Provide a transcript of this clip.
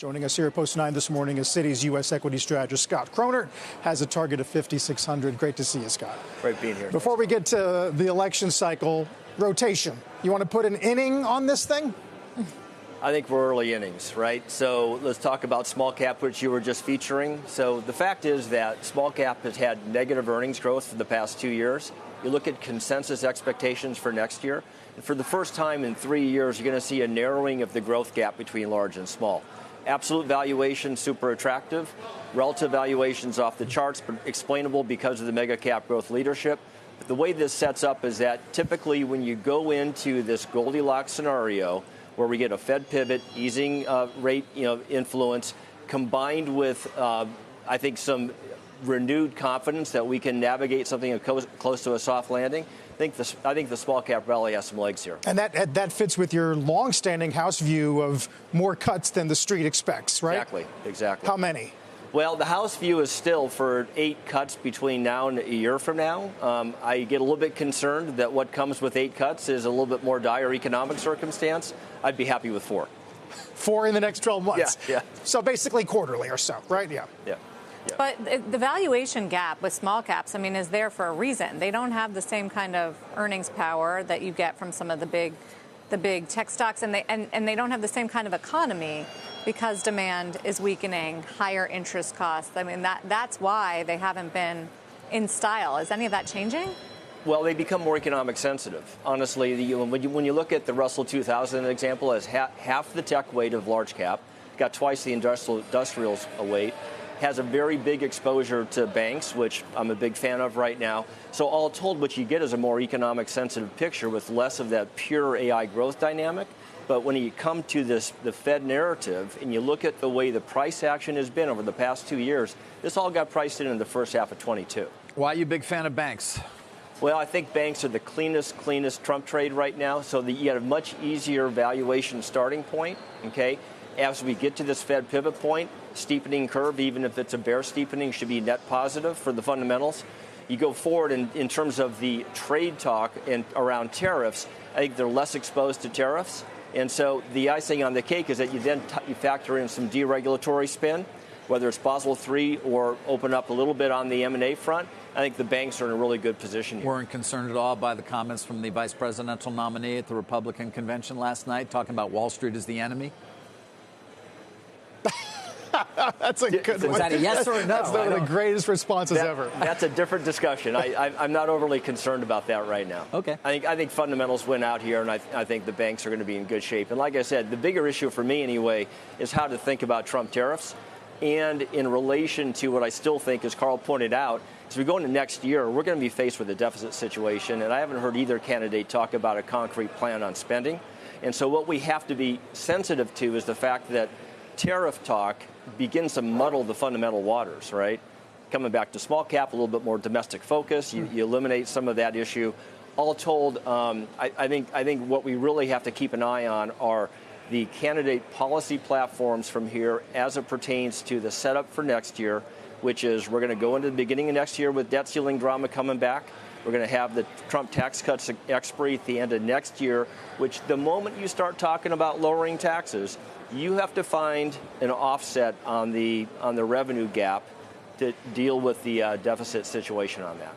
Joining us here at Post 9 this morning is Citi's U.S. equity strategist, Scott Chronert, has a target of 5,600. Great to see you, Scott. Great being here. Before we get to the election cycle, rotation. You want to put an inning on this thing? I think we're early innings, right? So let's talk about small cap, which you were just featuring. So the fact is that small cap has had negative earnings growth for the past 2 years. You look at consensus expectations for next year, and for the first time in 3 years, you're going to see a narrowing of the growth gap between large and small. Absolute valuation, super attractive. Relative valuations off the charts, but explainable because of the mega cap growth leadership. But the way this sets up is that typically when you go into this Goldilocks scenario, where we get a Fed pivot, easing rate influence, combined with, I think, some renewed confidence that we can navigate something close to a soft landing, I think the small cap rally has some legs here. And that fits with your long-standing house view of more cuts than the street expects, right? Exactly. How many? Well, the house view is still for 8 cuts between now and a year from now. I get a little bit concerned that what comes with 8 cuts is a little bit more dire economic circumstance. I'd be happy with 4. 4 in the next 12 months? Yeah. So basically quarterly or so, right? Yeah. But the valuation gap with small caps, I mean, is there for a reason. They don't have the same kind of earnings power that you get from some of the big tech stocks, and they don't have the same kind of economy because demand is weakening, higher interest costs. I mean, that's why they haven't been in style. Is any of that changing? Well, they become more economic sensitive. Honestly, when you look at the Russell 2000 example as half the tech weight of large cap, got twice the industrials weight, has a very big exposure to banks, which I'm a big fan of right now. So all told, what you get is a more economic sensitive picture with less of that pure AI growth dynamic. But when you come to the Fed narrative and you look at the way the price action has been over the past 2 years, this all got priced in the first half of 22. Why are you a big fan of banks? Well, I think banks are the cleanest Trump trade right now. So you got a much easier valuation starting point, okay? As we get to this Fed pivot point, steepening curve, even if it's a bear steepening, should be net positive for the fundamentals. You go forward in terms of the trade talk and around tariffs, I think they're less exposed to tariffs. And so the icing on the cake is that you then you factor in some deregulatory spin, whether it's Basel III or open up a little bit on the M&A front. I think the banks are in a really good position here. Weren't concerned at all by the comments from the vice presidential nominee at the Republican convention last night, talking about Wall Street as the enemy? That's a good one. Was that a yes or a no? That's one of the greatest responses ever. That's a different discussion. I'm not overly concerned about that right now. Okay. I think fundamentals win out here, and I think the banks are going to be in good shape. And like I said, the bigger issue for me anyway is how to think about Trump tariffs. And in relation to what I still think, as Carl pointed out, as we go into next year, we're going to be faced with a deficit situation. And I haven't heard either candidate talk about a concrete plan on spending. And so what we have to be sensitive to is the fact that tariff talk begins to muddle the fundamental waters, right? Coming back to small cap, a little bit more domestic focus. You eliminate some of that issue. All told, I think what we really have to keep an eye on are the candidate policy platforms from here as it pertains to the setup for next year, which is we're going to go into the beginning of next year with debt ceiling drama coming back. We're going to have the Trump tax cuts expiry at the end of next year, which the moment you start talking about lowering taxes, you have to find an offset on the revenue gap to deal with the deficit situation on that.